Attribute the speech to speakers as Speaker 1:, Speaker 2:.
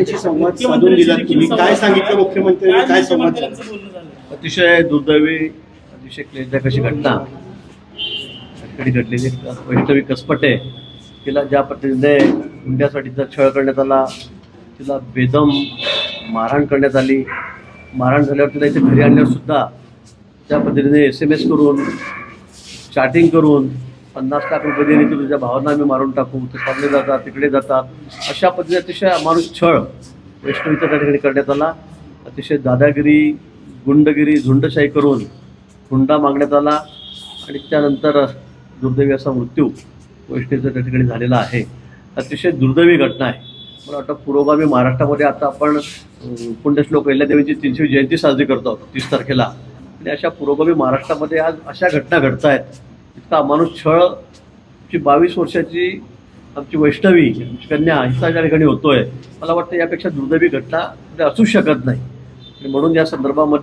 Speaker 1: मुख्यमंत्र्यांशी संवाद साधून दिला, तुम्ही काय सांगितलं मुख्यमंत्र्यांनी, काय संवाद झाला?
Speaker 2: अतिशय दुर्दैवी, अतिशय क्लेशदायक अशी घटना घडलेली. वैष्णवी कसपटे, तिला ज्या पद्धतीने हुंड्यासाठीचा छळ करण्यात आला, तिला बेदम मारहाण करण्यात आली. मारहाण झाल्यावर तिला इथे घरी आणल्यावर सुद्धा त्या पद्धतीने SMS करून, चॅटिंग करून 50 लाख रुपये देणे की तुझ्या भावांना आम्ही मारून टाकू, ते चालले जातात, तिकडे जातात, अशा पद्धतीने अतिशय अमानुष छळ वैष्णवीचा त्या ठिकाणी करण्यात आला. अतिशय दादागिरी, गुंडगिरी, झुंडशाही करून हुंडा मागण्यात आला आणि त्यानंतर दुर्दैवी असा मृत्यू वैष्णवीचा त्या ठिकाणी झालेला आहे. अतिशय दुर्दैवी घटना आहे. मला वाटतं पुरोगामी महाराष्ट्रामध्ये आता आपण पुण्यश्लोक अहिल्यादेवीची 300वी जयंती साजरी करतो आहोत 30 तारखेला, आणि अशा पुरोगामी महाराष्ट्रामध्ये आज अशा घटना घडत आहेत. इतका अमानुष छळ, 22 वर्षाची आमची वैष्णवी, आमची कन्या, हिचा त्या ठिकाणी होतोय. मला वाटतं यापेक्षा दुर्दैवी घटना असूच शकत नाही. म्हणून या संदर्भामध्ये